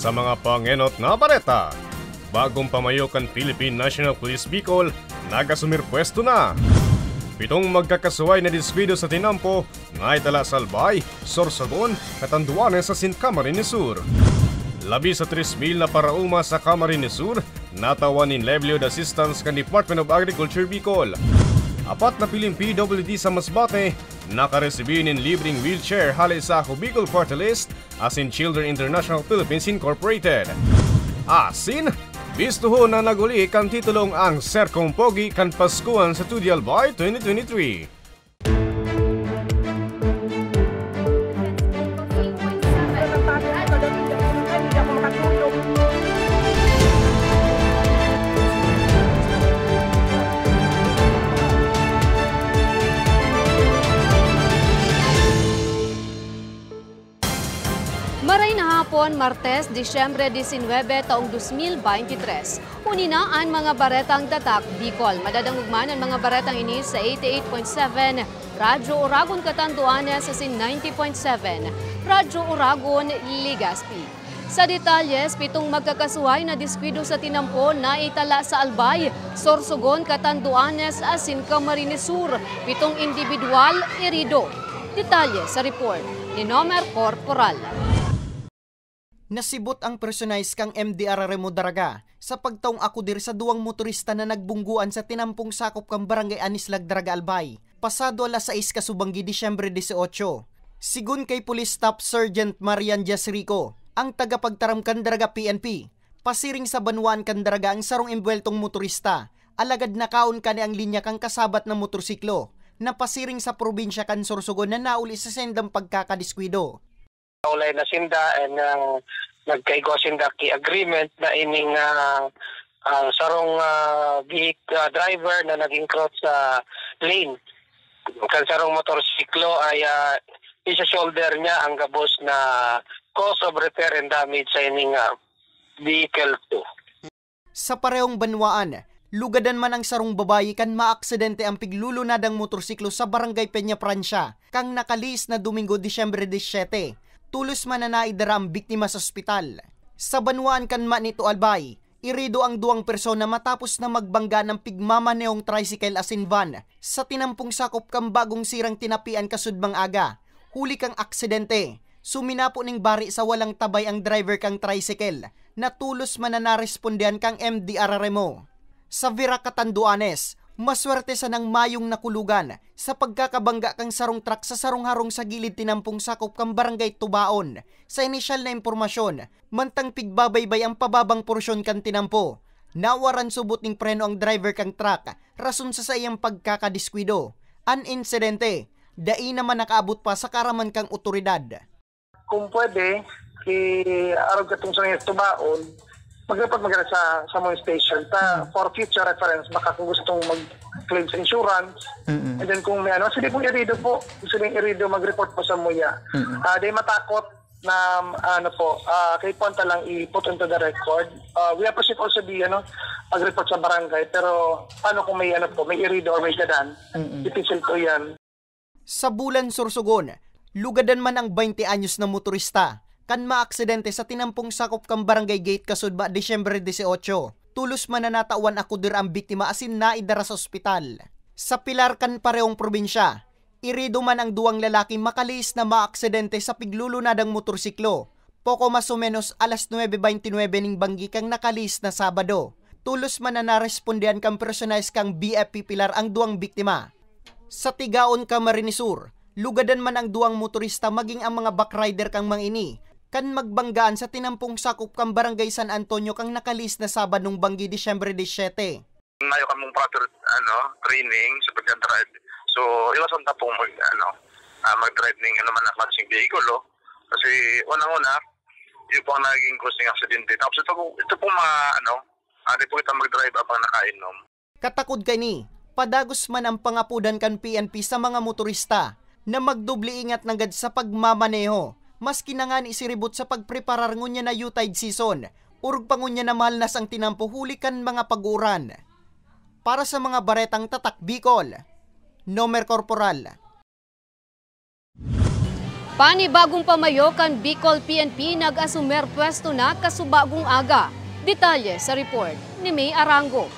sa mga pangenot na bareta. Bagong pamayokan Philippine National Police Bicol, nagasumirpwesto na. 7 magkakasuway na diskwido sa tinampo, nga itala sa Albay, Sorsogon, Catanduanes sa St. Camarines Sur. Labi sa 3,000 na parauma sa Camarines Sur, natawan in livelihood assistance kan Department of Agriculture Bicol. 4 na piling PWD sa Masbate, nakaresibin in libreng wheelchair halay sa Bicol Party List as in Children International Philippines Incorporated. Asin, bistuho na naguli kan titulong ang Serkong Pogi kan Paskuhan sa Tudi Albay 2023. Maray na hapon, Martes, Disyembre 19, taong 2023. Unina ang mga baretang tatak Bicol. Madadangugman ang mga baretang ini sa 88.7, Radyo Oragon Catanduanes sa 90.7, Radyo Oragon Legazpi. Sa detalyes, 7 magkakasuhay na diskwido sa tinampo na itala sa Albay, Sorsogon, Catanduanes, asin Camarines Sur. 7 individual irido. Detalye sa report ni Nomer Corporal. Nasibot ang personalis kang MDR Remo Daraga sa pagtaong akudir sa 2 motorista na nagbungguan sa tinampong sakop kang Barangay Anislag, Daraga, Albay. Pasado alas 6 kasubanggi Disyembre 18. Sigun kay Police Staff Sergeant Marian Jasrico, ang tagapagtaram kan Daraga PNP, pasiring sa banwaan kan Daraga ang sarong embweltong motorista. Alagad nakaon kani ang linya kang kasabat na motorsiklo na pasiring sa probinsya kan Sorsogon na nauli sa sendang pagkakadiskwido. Ulay na sinda and nagkaigo sinda ki agreement na ining sarong driver na nag-encroach sa lane. Kan sarong motorsiklo ay isa-shoulder niya ang gabos na cause of repair and damage sa ining vehicle 2. Sa parehong banwaan, lugadan man ang sarong babayi kan maaksidente ang piglulunadang motorsiklo sa Barangay Peña Francia kang nakalis na Domingo Disyembre 17. Tulos man na naidara ang biktima sa ospital. Sa banwaan kan Manito Albay, irido ang 2 persona matapos na magbangga ng pigmamaneong tricycle asin van sa tinampong sakop kang Bagong Sirang Tinapian kasudbang aga. Huli kang aksidente, suminapo ning bari sa walang tabay ang driver kang tricycle na tulos man na narespondihan kang MDR Remo. Sa Vira, Catanduanes, maswerte sa nang mayong nakulugan sa pagkakabangga kang sarong truck sa sarong-harong sa gilid tinampong sakop kang Barangay Tubaon. Sa inisyal na impormasyon, mantang pigbabaybay ang pababang porsyon kan tinampo. Nawaran subot ning preno ang driver kang truck, rason sa sayang pagkakadiskwido. An insidente, dai naman nakaabot pa sa karaman kang otoridad. Kung pwede, arog katong sa Tubaon, mag-report sa mga station for future reference baka kung gustong mag-claim sa insurance. And then kung may sige po irido po, gusto nang irido mag-report po sa muya. Di matakot na kay punta lang i-put into the record. We appreciate also mag-report sa barangay, pero paano kung may may irido or may gadan, ipisil po yan. Sa Bulan, Sorsogon, lugadan man ang 20 anyos na motorista kan maaksidente sa tinampong sakop kang Barangay Gate kasudba Disyembre 18. Tulos man na natawan akudir ang biktima asin naidara sa ospital. Sa Pilar kan parehong probinsya, irido man ang 2 lalaki makalis na maaksidente sa piglulunadang motorsiklo. Poko mas o menos alas 9:29 ning banggi kang nakalis na Sabado. Tulos man na narespondihan kang personalis kang BFP Pilar ang 2 biktima. Sa Tigaon, Camarines Sur, lugadan man ang 2 motorista maging ang mga backrider kang mangini kan magbanggaan sa tinampong sakop kang Barangay San Antonio kang nakalis na Sabadong banggi Disyembre 17. Mayo kamong proper training sa pagdadrive. So iwasan ta pong mag-drive ning man na klaseng vehicle kasi unang-una yung po naging causing accident. Tapos ito po hindi po kita mag-drive abang nakainom. Katakod kani, padagos man ang pangapudan kan PNP sa mga motorista na magdubli ingat nagad sa pagmamaneho. Maski na nga ni siribot sa pagpreparar ngunya na Utide season, urog pangunya na malnas ang tinampo hulikan mga paguran. Para sa mga baretang tatak Bicol, Nomer Corporal. Panibagong pamayo kan Bicol PNP nag-asumer pwesto na kasubagong aga. Detalye sa report ni May Arango.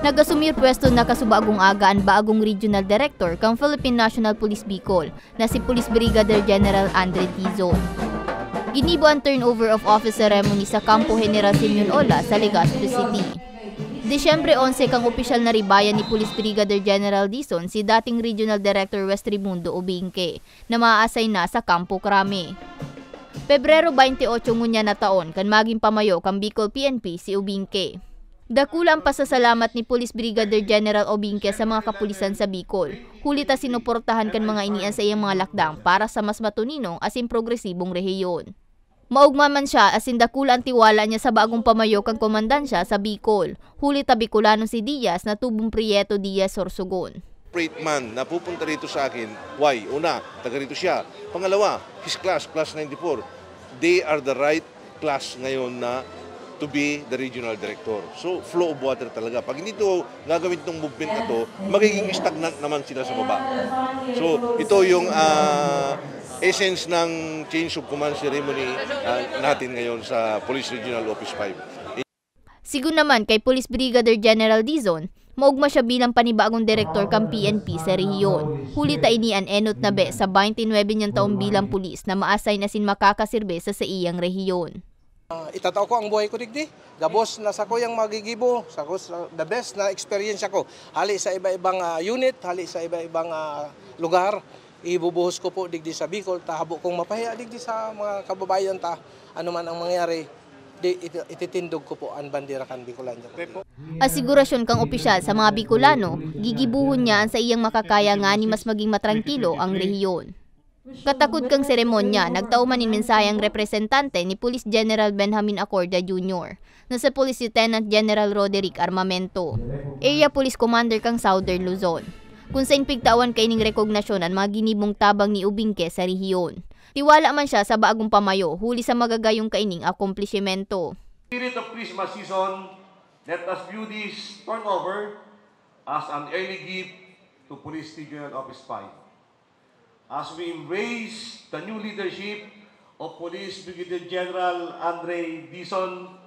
Nag-asumir pwesto na kasubagong aga ang baagong Regional Director kang Philippine National Police Bicol na si Police Brigadier General Andre Dizon. Ginibo ang turnover of office ceremony sa Campo General Simeon Ola sa Legazpi City. Disyembre 11 kang opisyal na ribayan ni Police Brigadier General Dizon si dating Regional Director West Raimundo Ubingke na maa-assign na sa Campo Crame. Pebrero 28 ngunya na taon kan maging pamayo kang Bicol PNP si Ubingke. Dakula ang pasasalamat ni Police Brigadier General Ubingke sa mga kapulisan sa Bicol. Hulita sinuportahan kan mga inian sa iyang mga lakdang para sa mas matuninong asin progresibong rehiyon. Maugma man siya asin dakula ang tiwala niya sa bagong pamayo kang komandansya sa Bicol. Hulita Bicolano si Diaz na tubong Prieto Diaz Sorsogon. Great man na pupunta rito sa akin. Why? Una, taga rito siya. Pangalawa, his class 94. They are the right class ngayon na to be the regional director. So, flow of water talaga. Pag hindi ito gagawin itong movement na to, magiging stagnant naman sila sa baba. So, ito yung essence ng change of command ceremony natin ngayon sa Police Regional Office 5. Sigun naman kay Police Brigadier General Dizon, maugma siya bilang panibagong direktor kang PNP sa rehiyon. Hulita inian enot na be sa 29 niyang taong bilang pulis na ma-assign na sin makakasirbe sa iyang rehiyon. Itataw ko ang buhay ko digdi. Gabos na sa ko yung magigibo, sa ko the best na experience ko. Hali sa iba-ibang unit, hali sa iba-ibang lugar. Ibubuhos ko po digdi sa Bicol, tahabo kong mapahiya digdi sa mga kababayan ta. Ano man ang mangyari, ititindog ko po ang bandera kan Bicolano. Asigurasyon kang opisyal sa mga Bicolano, gigibuhon niya ang sa iyang makakaya nga ni mas maging matrangkilo ang rehiyon. Katakod kang seremonya, nagtauman ni mensayang representante ni Police General Benjamin Acorda Jr. na sa Police Lieutenant General Roderick Armamento, Area Police Commander kang Southern Luzon. Kung sa pigtawan kay ning rekognasyon ang mga ginibong tabang ni Ubingke sa rehiyon. Tiwala man siya sa baagong pamayo, huli sa magagayong kaining akomplishimento. Spirit of Christmas season, let us view this turnover as an early gift to Police Regional Office 5. As we embrace the new leadership of Police Brigadier General Andre Dizon,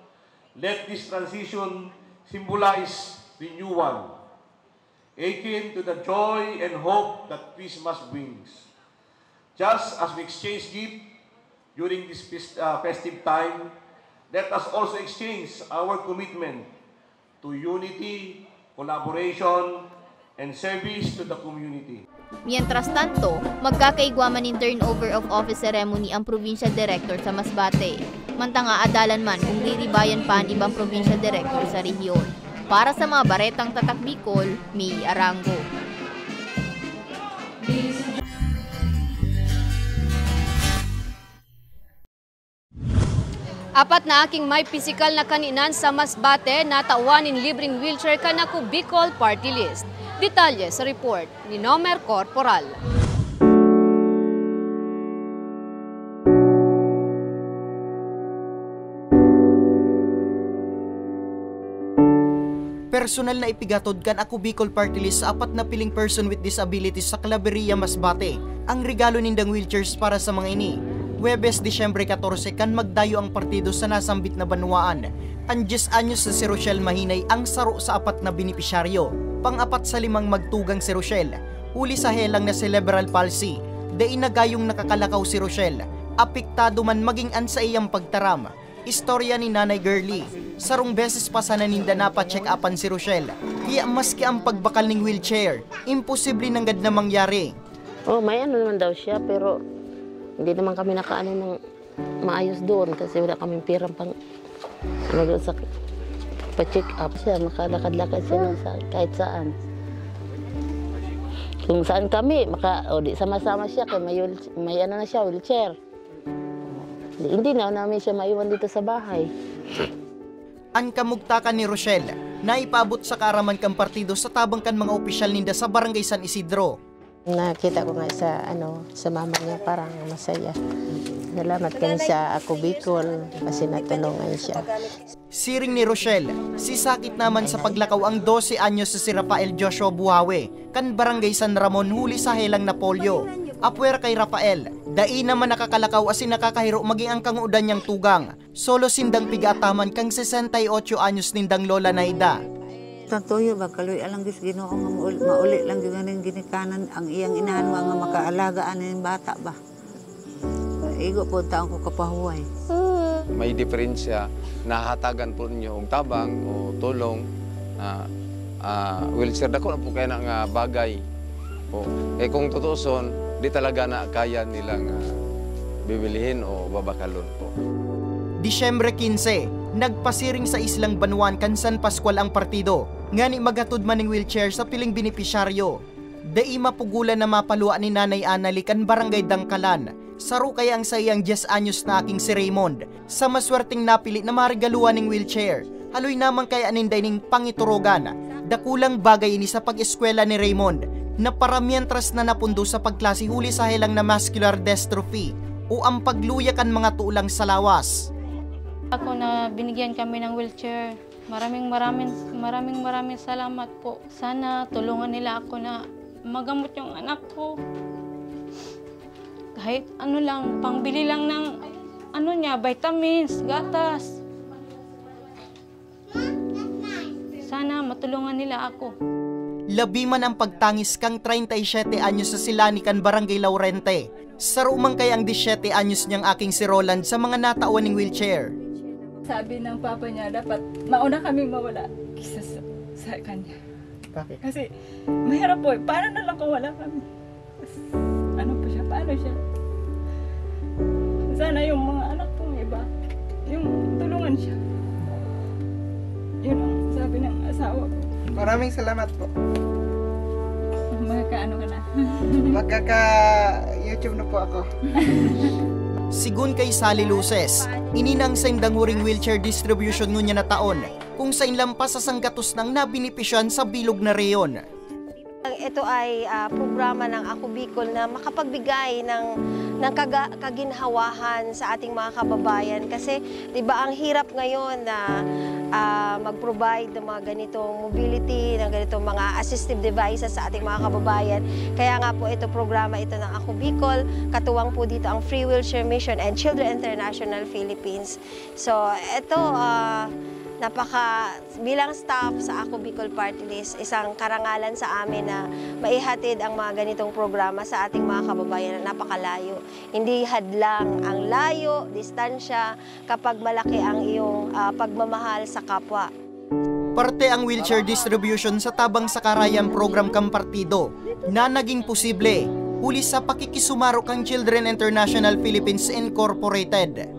let this transition symbolize renewal, akin to the joy and hope that Christmas brings. Just as we exchange gifts during this festive time, let us also exchange our commitment to unity, collaboration, and service to the community. Mientras tanto, magkakaigwaman in turnover of office ceremony ang provincial director sa Masbate. Mantanga adalan man kung liribayan pa ang ibang provincial director sa rehiyon. Para sa mga baretang tatak Bicol, May Arango. Apat na aking may pisikal na kaninan sa Masbate na tawanin libreng wheelchair kanako Bicol Party List. Detalye sa report ni Nomer Corporal. Personal na ipigatod kan ako Bicol Party List sa apat na piling person with disabilities sa Claveria, Masbate. Ang regalo nindang wheelchairs para sa mga ini. Huwebes, Disyembre 14 kan magdayo ang partido sa nasambit na banwaan. Ang 10 anyos na si Rochelle Mahinay ang saro sa apat na benepisyaryo. Pang-apat sa 5 magtugang si Rochelle. Uli sa helang na cerebral palsy. Dain na gayong nakakalakaw si Rochelle. Apektado man maging an sa iyang pagtaram. Istorya ni Nanay Girlie. Sarong beses pa sana ninda napa-check upan si Rochelle. Kaya maski ang pagbakal ng wheelchair, imposible nang gad na mangyari. Oh, may ano naman daw siya pero hindi naman kami nakaano ng maayos doon kasi wala kaming pirang pang sa pa-check up siya, makalakad-lakad siya kahit saan. Kung saan kami, di sama-sama siya kaya may ano na siya, wheelchair. Hindi na namin siya maiwan dito sa bahay. Ang kamugtakan ni Rochelle, naipabot sa karaman kang partido sa tabang kan mga opisyal ninda sa Barangay San Isidro. Nakita ko nga sa mama niya parang masaya. Salamat kami sa Ako Bicol kasi natulungan siya. Siring ni Rochelle, si sakit naman sa paglakaw ang 12 anyos sa si Rafael Joshua Buhawe, kan Barangay San Ramon huli sa helang na polio. Apwer kay Rafael, dai naman nakakalakaw asin nakakahiro maging ang kangudan niyang tugang. Solo sindang pigataman kang 68 anyos nindang lola na ida. Tatuyo ba kaloy alang gis Ginoo nga mauli lang gyud ning ginikanan ang iyang inahan nga makaalagaan ning bata ba. Igo po taon ko kapahuway. May diferensya na hatagan po ninyo og tabang o tulong na wheelchair dako na po kaya nga bagay. O, kung tutuson, di talaga na kaya nilang bibilihin o babakalon po. Disyembre 15, nagpasiring sa Islang Banwan kan San Pascual ang partido. Ngani maghatod man ning wheelchair sa piling benepisyaryo. Dai mapugulan na mapaluwa ni Nanay Anali kan Barangay Dangkalan. Saro kaya ang sayang 10 anyos na aking si Raymond sa maswerteng napili na marigaluan ning wheelchair. Haloy naman kaya aninday ning pangiturogan. Dakulang bagay ini sa pag-eskwela ni Raymond na paramientras na napundo sa pagklase huli sa helang na muscular dystrophy o ang pagluya kan mga tulang sa lawas. Ako na binigyan kami ng wheelchair. Maraming salamat po. Sana tulungan nila ako na magamot yung anak ko. Kahit ano lang, pangbili lang ng vitamins, gatas. Sana matulungan nila ako. Labi man ang pagtangis kang 37 anyos sa Silani kan Barangay Laurente. Saro man kay ang 17 anyos niyang aking si Roland sa mga natawan ng wheelchair. Sabi ng papa niya, dapat mauna kaming mawala kisa sa kanya. Bakit? Kasi mahirap po, paano na lang kung wala kami? Ano pa siya, paano siya? Sana yung mga anak pong iba, yung tulungan siya. Yun ang sabi ng asawa ko. Maraming salamat po. Magkakaano ka na? Magkaka-YouTube na po ako. Sigun kay Sally Luces, ininang sa indang huring wheelchair distribution ngunya na taon, kung sa inlampas sa sanggatos ng nabinipisyan sa bilog na reyon. Ito ay programa ng Ako Bicol na makapagbigay ng kaginhawahan sa ating mga kababayan. Kasi di ba ang hirap ngayon na mag-provide ng mga ganitong mobility, ng ganitong mga assistive devices sa ating mga kababayan. Kaya nga po ito programa ito ng Ako Bicol. Katuwang po dito ang Free Wheelchair Mission and Children International Philippines. So ito bilang staff sa Ako Bicol Party List, isang karangalan sa amin na maihatid ang mga ganitong programa sa ating mga kababayan na napakalayo. Hindi hadlang ang layo, distansya, kapag malaki ang iyong pagmamahal sa kapwa. Parte ang wheelchair distribution sa Tabang Sakarayan program kang partido na naging posible huli sa pakikisumaro kang Children International Philippines Incorporated.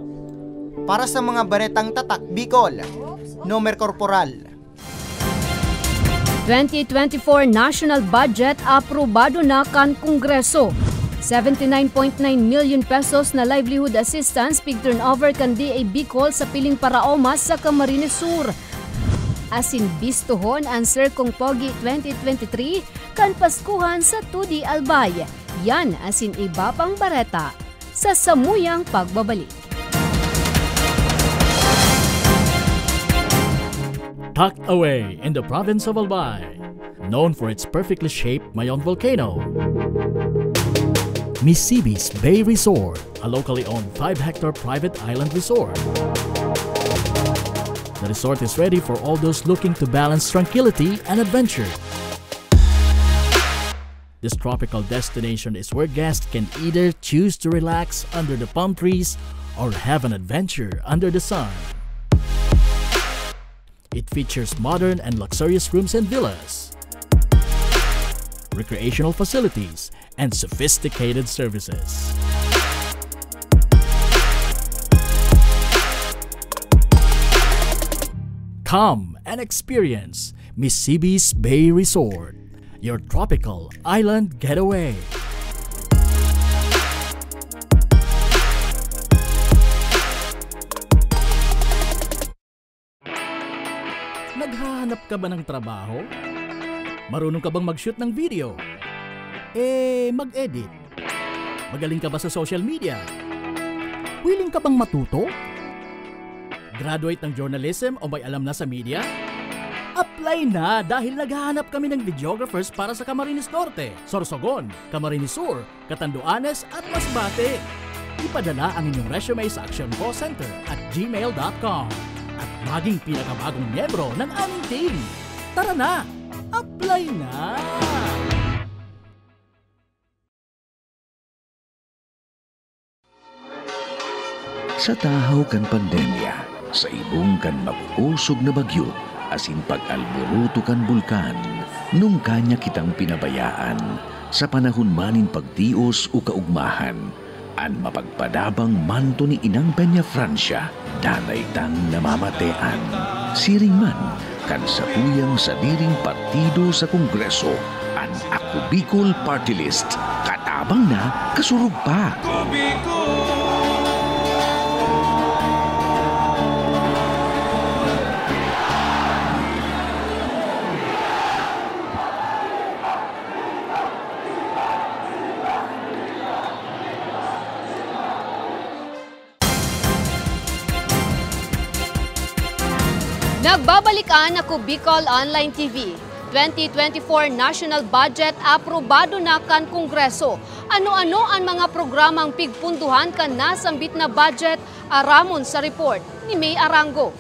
Para sa mga baretang tatak Bicol, Nomer Corporal. 2024 National Budget aprobado na kan Kongreso. 79.9 million pesos na livelihood assistance pig turnover kan DA Bicol sa piling Paraomas sa Camarines Sur. Asin bistuhon ang Sir Kong Pogi 2023 kan Paskuhan sa Tudi Albay. Yan asin iba pang bareta sa samuyang pagbabalik. Tucked away in the province of Albay, known for its perfectly shaped Mayon volcano, Misibis Bay Resort, a locally owned 5-hectare private island resort. The resort is ready for all those looking to balance tranquility and adventure. This tropical destination is where guests can either choose to relax under the palm trees or have an adventure under the sun. It features modern and luxurious rooms and villas, recreational facilities, and sophisticated services. Come and experience Misibis Bay Resort, your tropical island getaway. Naghahanap ka ba ng trabaho? Marunong ka bang mag-shoot ng video? Mag-edit? Magaling ka ba sa social media? Willing ka bang matuto? Graduate ng journalism o may alam na sa media? Apply na dahil naghahanap kami ng videographers para sa Camarines Norte, Sorsogon, Camarines Sur, Catanduanes at Masbate. Ipadala ang inyong resume sa actioncallcenter@gmail.com at maging pinakabagong miyembro ng aming team. Tara na! Apply na! Sa tahaw kan pandemya, sa ibong kan mapusog na bagyo, asin pag-alboruto kan bulkan, nung kanya kitang pinabayaan, sa panahon manin pagtios o kaugmahan, an mapagpadabang manto ni Inang Peña Francia, danay tang namamatean. Siring man, kan sa tuyang sa diring partido sa Kongreso, an Ako Bicol Party List, katabang na kasurug pa. Nagbabalikan Ako Bicol Online TV. 2024 National Budget aprobado na kan Kongreso. Ano-ano ang mga programang pigpunduhan kan nasambit na budget? Aramon sa report ni May Arango.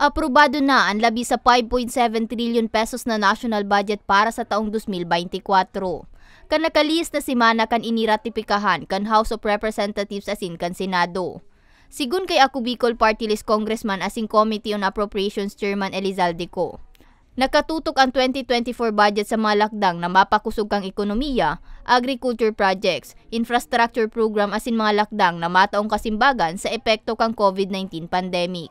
Aprobado na ang labi sa 5.7 trillion pesos na national budget para sa taong 2024. Kan nakalis na simana kan iniratipikahan kan House of Representatives asin kan Senado. Sigun kay Ako Bicol Party List Congressman asing Committee on Appropriations Chairman Elizalde Co. Nakatutok ang 2024 budget sa mga lakdang na mapakusog kang ekonomiya, agriculture projects, infrastructure program asin mga lakdang na mataong kasimbagan sa epekto kang COVID-19 pandemic.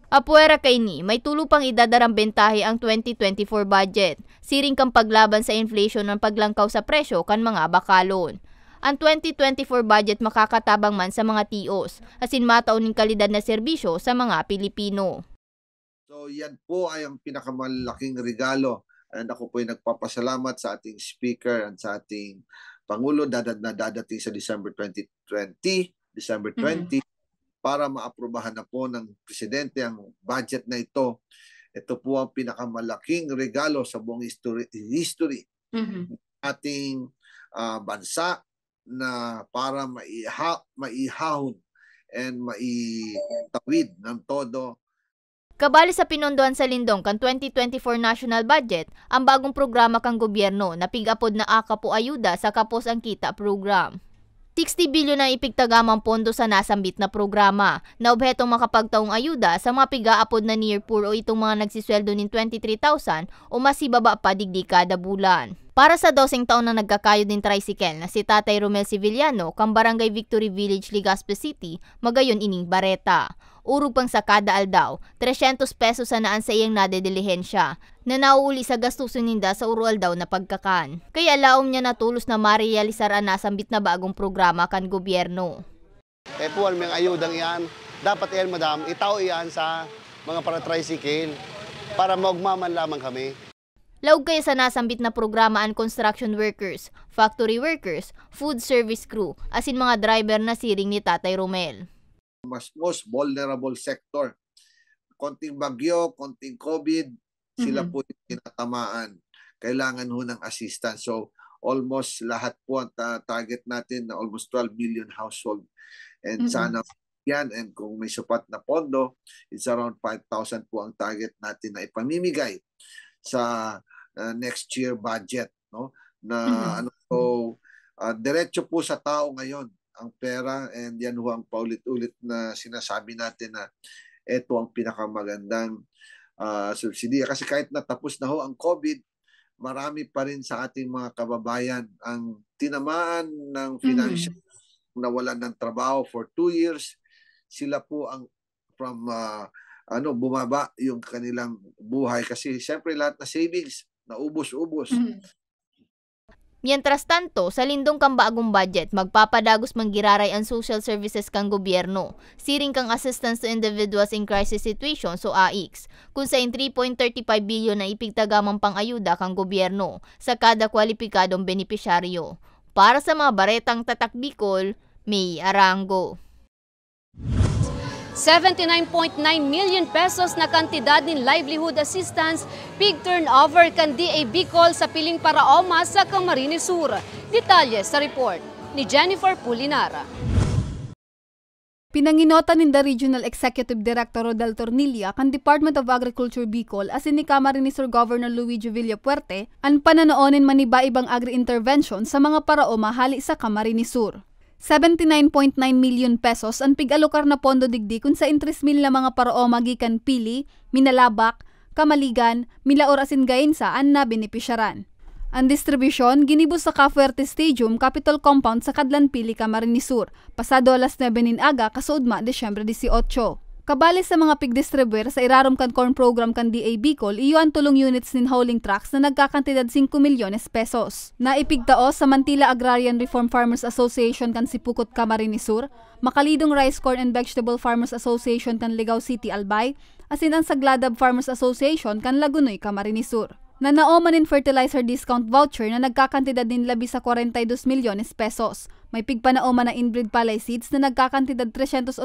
Apuera kay ni, may tulo pang idadarang bentahe ang 2024 budget, siring kang paglaban sa inflation ng paglangkaw sa presyo kan mga bakalon. Ang 2024 budget makakatabang man sa mga TOs, asin matauning kalidad na serbisyo sa mga Pilipino. So yan po ay ang pinakamalaking regalo. And ako po ay nagpapasalamat sa ating Speaker at sa ating Pangulo na dadating sa December 20, para maaprubahan na po ng Presidente ang budget na ito. Ito po ang pinakamalaking regalo sa buong history ating bansa, na para maihahon and maitawid ng todo. Kabali sa pinondohan sa lindong kan 2024 national budget, ang bagong programa kang gobyerno na pig-apod na Akapo Ayuda sa Kapos ang Kita program. 60 bilyon na ipigtagamang pondo sa nasambit na programa na obhetong makapagtaong ayuda sa mga piga-apod na near poor o itong mga nagsisweldo ng 23,000 o masibaba pa digdi kada bulan. Para sa 12 taon na nagkakayod ng tricycle na si Tatay Romel Civiliano kang Barangay Victory Village, Legazpi City, magayon ining bareta. Urog pang sa kada aldaw, 300 pesos sa naan sa iyang nadedilihensya, na nauuli sa gastusin ninda sa urual daw na pagkakan. Kaya laom niya natulos na marealisar ang nasambit na bagong programa kan gobyerno. Po ang mga ayudang iyan, dapat iyan madam, itaw iyan sa mga para-tricycle para maugmaman lamang kami. Laog kaya sa nasambit na programa ang construction workers, factory workers, food service crew, asin mga driver na siring ni Tatay Romel. Most vulnerable sector. Konting bagyo, konting COVID, sila po yung tinatamaan. Kailangan ho ng assistance. So almost lahat po ang target natin na almost 12 million household. And sana yan, and kung may sapat na pondo, it's around 5,000 po ang target natin na ipamimigay sa next year budget, no? Na diretso po sa tao ngayon ang pera, and yan ho ang paulit-ulit na sinasabi natin na ito ang pinakamagandang subsidiya. Kasi kahit natapos na ho ang COVID, marami pa rin sa ating mga kababayan ang tinamaan ng financial, nawalan ng trabaho for 2 years. Sila po ang bumaba yung kanilang buhay kasi siyempre lahat na savings naubos-ubos. Mientras tanto, sa lindong kang bagong budget, magpapadagos manggiraray ang social services kang gobyerno, siring kang assistance to individuals in crisis situations o AICS, kung sa 3.35 bilyon na ipigtagamang pang-ayuda kang gobyerno sa kada kwalipikadong benepisyaryo. Para sa mga baretang Tatak Bicol, May Arango. 79.9 million pesos na kantidad ng livelihood assistance big turnover kan DA Bicol sa piling paraoma sa Camarines Sur. Detalye sa report ni Jennifer Pulinara. Pinanginota ni the Regional Executive Director Rodel Tornilla kan Department of Agriculture Bicol asin ni Camarines Sur Governor Luigi Villapuerte ang pananoonin maniba-ibang agri-intervention sa mga paraoma hali sa Camarines Sur. 79.9 million pesos ang pigalokar na pondo digdi kung sa 3,000 na mga paraoma gikan Pili, Minalabak, Kamaligan, Milaor asin Gainsa ang nabenepisyaran. Ang distribusyon ginibos sa Cafuerte Stadium, Capitol Compound sa Kadlan Pili, Camarines Sur, pasado alas 9 nin aga kasudma Desyembre 18. Kabali sa mga pigdistribuer sa irarom kan corn program kan DA Bicol, iyo ang tulong units nin hauling trucks na nagkakantidad 5 milyones pesos. Naipigtao sa Mantila Agrarian Reform Farmers Association kan Sipukot, Camarines Sur, Makalidong Rice Corn and Vegetable Farmers Association kan Ligao City, Albay, asin ang Sagladab Farmers Association kan Lagunoy, Camarines Sur. Nanaoman in fertilizer discount voucher na nagkakantidad din labi sa 42 milyones pesos. May pigpanaoman na inbreed palay seeds na nagkakantidad 380,000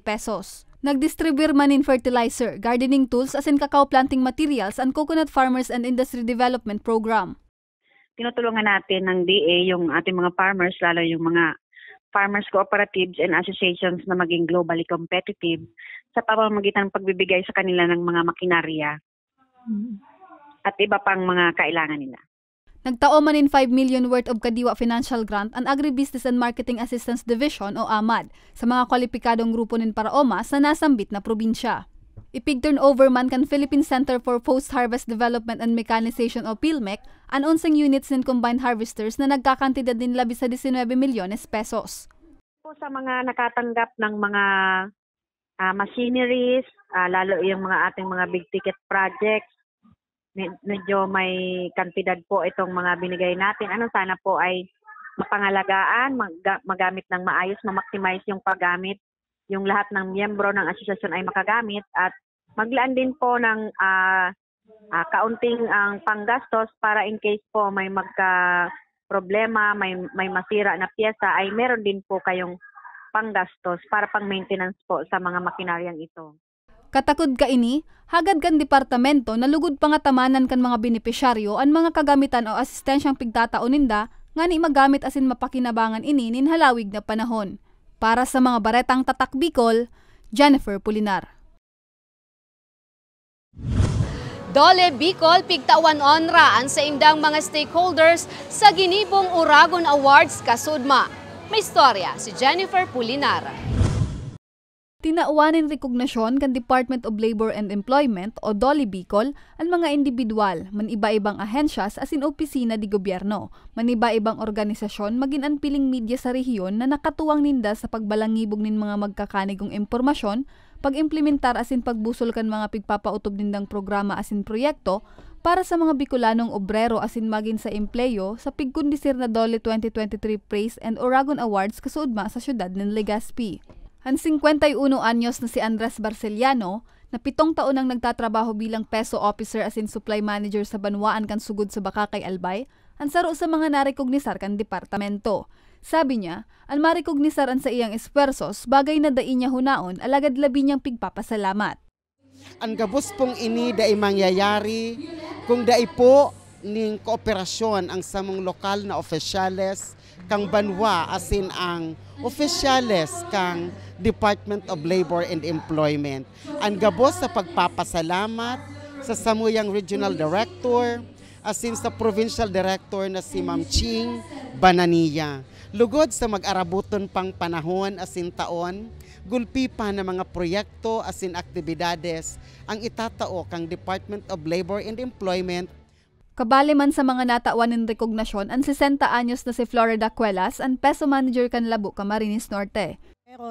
pesos. Nagdistribute man in fertilizer, gardening tools asin cacao planting materials and Coconut Farmers and Industry Development Program. Tinutulungan natin ng DA yung ating mga farmers, lalo yung mga farmers cooperatives and associations na maging globally competitive sa pamamagitan ng pagbibigay sa kanila ng mga makinarya at iba pang mga kailangan nila. Nagtao man in 5 million worth of Kadiwa Financial Grant ang Agribusiness and Marketing Assistance Division o AMAD sa mga kwalipikadong grupo nin paraoma sa nasambit na probinsya. Ipig-turnover man kan Philippine Center for Post-Harvest Development and Mechanization o PhilMec ang 11 units nin combined harvesters na nagkakantidad din labi sa 19 milyones pesos. Sa mga nakatanggap ng mga machineries, lalo yung mga ating mga big ticket projects, medyo may kantidad po itong mga binigay natin. Sana po ay mapangalagaan, magamit ng maayos, ma-maximize yung paggamit, yung lahat ng miyembro ng asosasyon ay makagamit at maglaan din po ng kaunting ang panggastos para in case po may magka-problema, may masira na piyesa ay meron din po kayong panggastos para pang-maintenance po sa mga makinaryang ito. Katakod ka ini, hagad kan departamento na lugod pangatamanan kan mga benepisyaryo ang mga kagamitan o asistensyang pigtataoninda nga ni magamit asin mapakinabangan ini nin halawig na panahon. Para sa mga baretang tatak Bicol, Jennifer Pulinar. Dole Bicol pigtawan onraan sa indang mga stakeholders sa ginibong Uragon Awards kasudma. May istorya si Jennifer Pulinar. Tinauanin rekognasyon kan Department of Labor and Employment o DOLE Bicol ang mga individual, maniba-ibang ahensyas asin opisina di gobyerno, maniba-ibang organisasyon maging ang piling media sa rehiyon na nakatuwang ninda sa pagbalangibog nin mga magkakanigong impormasyon, pag-implementar asin pagbusol kan mga pigpapautob nindang programa asin proyekto para sa mga Bicolanong obrero asin magin sa empleyo sa pigkundisir na DOLE 2023 Praise and Uragon Awards kasudma sa syudad ng Legazpi. Ang 51 anyos na si Andres Barceliano, na 7 taon ang nagtatrabaho bilang peso officer asin supply manager sa Banwaan kan sugod sa Bakakay, Albay, ang saro sa mga narekognisar kan departamento. Sabi niya, ang marekognisar sa iyang eswersos bagay na dai niya hunaon alagad labi niyang pigpapasalamat. Ang gabos pong ini dai mangyayari kung dai po ning kooperasyon ang samong lokal na opisyales kang Banwa asin ang opisyales kang Department of Labor and Employment. Ang gabos sa pagpapasalamat sa samuyang Regional Director asin sa Provincial Director na si Ma'am Ching Banania. Lugod sa mag-arabuton pang panahon asin taon, gulpi pa na mga proyekto asin aktibidades ang itatao kang Department of Labor and Employment. Kabali man sa mga natawan ng rekognasyon ang 60 anyos na si Florida Cuelas ang peso manager kan Labu, Camarines Norte.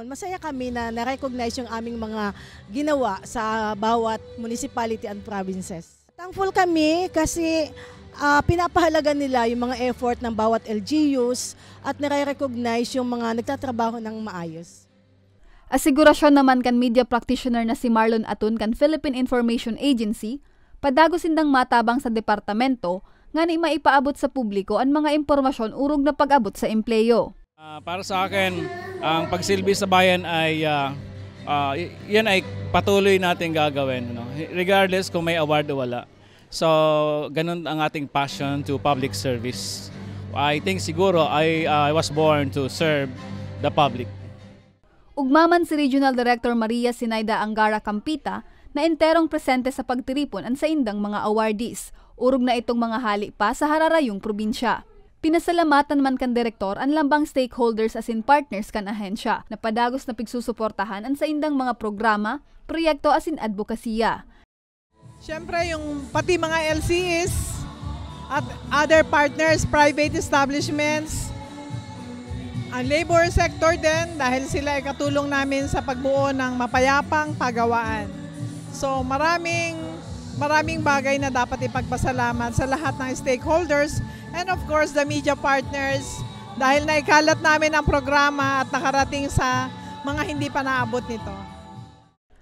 Masaya kami na na-recognize yung aming mga ginawa sa bawat municipality and provinces. Thankful kami kasi pinapahalaga nila yung mga effort ng bawat LGUs at nare-recognize yung mga nagtatrabaho ng maayos. Asigurasyon naman kan media practitioner na si Marlon Atun kan Philippine Information Agency, padagos sindang matabang sa departamento nga ni maipaabot sa publiko ang mga impormasyon urog na pag-abot sa empleyo. Para sa akin, ang pagsilbi sa bayan ay yan ay patuloy natin gagawin, regardless kung may award o wala. So, ganun ang ating passion to public service. I think siguro I was born to serve the public. Ugmaman si Regional Director Maria Sinaida Angara Campita na enterong presente sa pagtiripon ang sa indang mga awardees. Urog na itong mga hali pa sa hararayong probinsya. Pinasalamatan man kan direktor ang lambang stakeholders as in partners kan ahensya na padagos na pigsusuportahan ang sa indang mga programa, proyekto as in advokasya. Siyempre yung pati mga LCEs at other partners, private establishments, ang labor sector din dahil sila ay katulong namin sa pagbuo ng mapayapang pagawaan. So maraming bagay na dapat ipagpasalamat sa lahat ng stakeholders and of course the media partners dahil naikalat namin ang programa at nakarating sa mga hindi pa naabot nito.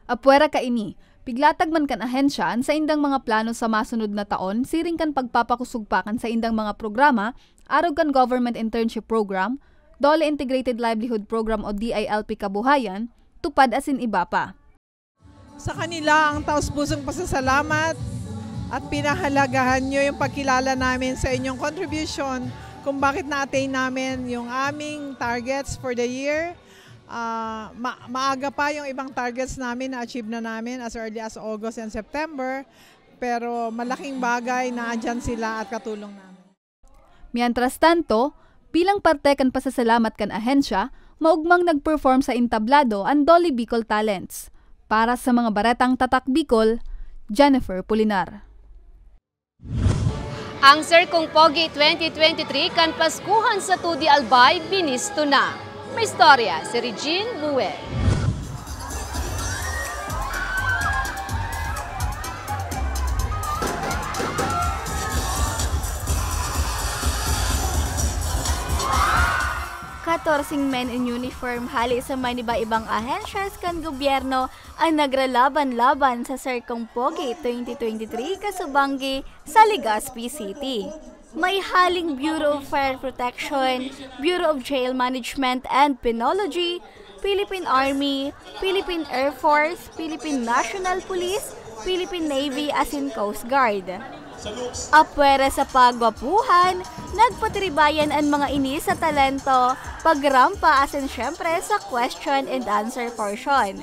Apwera ka ini, piglatag man kan ahensya sa indang mga plano sa masunod na taon, siring kan pagpapakusugpakan sa indang mga programa, arog kan Government Internship Program, Dole Integrated Livelihood Program o DILP Kabuhayan, tupad asin iba pa. Sa kanila ang taus-pusong pasasalamat at pinahalagahan nyo yung pagkilala namin sa inyong contribution kung bakit na-attain namin yung aming targets for the year. Maaga pa yung ibang targets namin na-achieve na namin as early as August and September, pero malaking bagay na andyan sila at katulong namin. Mientras tanto, bilang parte kan pasasalamat kan ahensya, maugmang nag-perform sa entablado ang Dolly Bicol Talents. Para sa mga baretang tatak Bicol, Jennifer Pulinar. Ang Serkong Pogi 2023 kan paskuhan sa Tudi Albay binisto na. May istorya si Regine Buel. Katorsing men in uniform hali sa maniba-ibang ahensyas kan gobyerno ang nagralaban-laban sa Serkong Pogi 2023 kasubanggi sa Legazpi City. May haling Bureau of Fire Protection, Bureau of Jail Management and Penology, Philippine Army, Philippine Air Force, Philippine National Police, Philippine Navy as in Coast Guard. Apwera sa pagwapuhan, nagpatribayan ang mga ini sa talento, pagrampa asin syempre sa question and answer portion.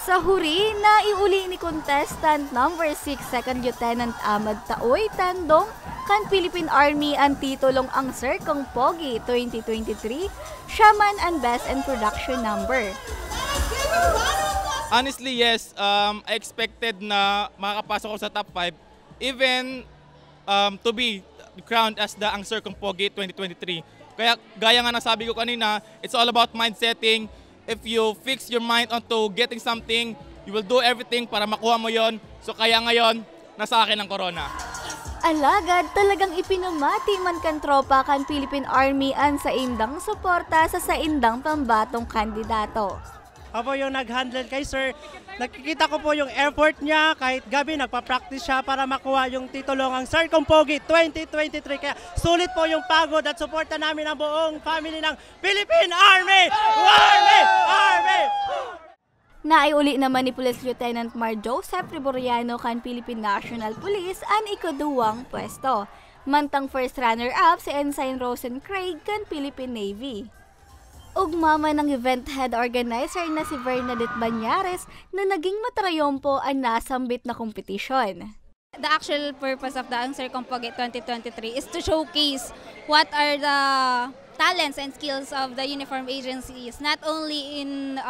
Sa huri, naiuli ni contestant number 6 Second Lieutenant Ahmad Taoy Tandong kan Philippine Army ang titulong ang Serkong Pogi 2023, siya man ang best in production number. Honestly, yes. I expected na makakapasok ako sa top 5, even to be crowned as the ang Serkong Pogi 2023. Kaya gaya nga nasabi ko kanina, it's all about mindsetting. If you fix your mind onto getting something, you will do everything para makuha mo yon. So kaya ngayon, nasa akin ang corona. Alagad, talagang ipinumati man kan tropa kan Philippine Army ang saindang suporta sa saindang pambatong kandidato. Ako yung nag-handle kay sir. Nakikita ko po yung effort niya kahit gabi nagpa-practice siya para makuha yung titulong ang Serkong Pogi 2023. Kaya sulit po yung pagod at suporta namin ang buong family ng Philippine Army! Army! Army! Naiuli naman ni Police Lieutenant Mar Joseph Riboriano kan Philippine National Police ang ikaduwang pwesto. Mantang first runner-up si Ensign Rosen Craig kan Philippine Navy. Ugmama ng event head organizer na si Bernadette Banyares na naging matrayompo ang nasambit na kompetisyon. The actual purpose of the Serkong Pogi 2023 is to showcase what are the talents and skills of the uniform agencies, not only in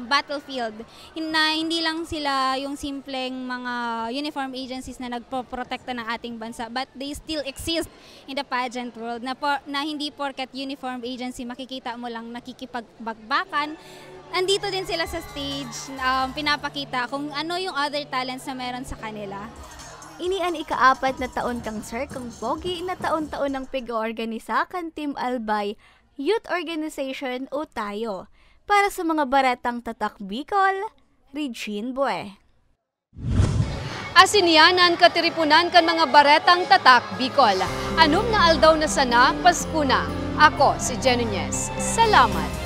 battlefield, na hindi lang sila yung simpleng mga uniform agencies na nagpoprotekta ng ating bansa, but they still exist in the pageant world, na hindi porket uniform agency makikita mo lang nakikipagbagbakan, andito din sila sa stage, pinapakita kung ano yung other talents na meron sa kanila. Inian ika-4 na taon kang Sir kung pogi na taon-taon ng pig-organisa kan Team Albay Youth Organization o Tayo. Para sa mga baretang tatak Bicol, Regine Bue. Asinianan katiripunan kan mga baretang tatak Bicol. Anong nga aldaw na sana, Pasko na. Ako si Jen Nunez. Salamat.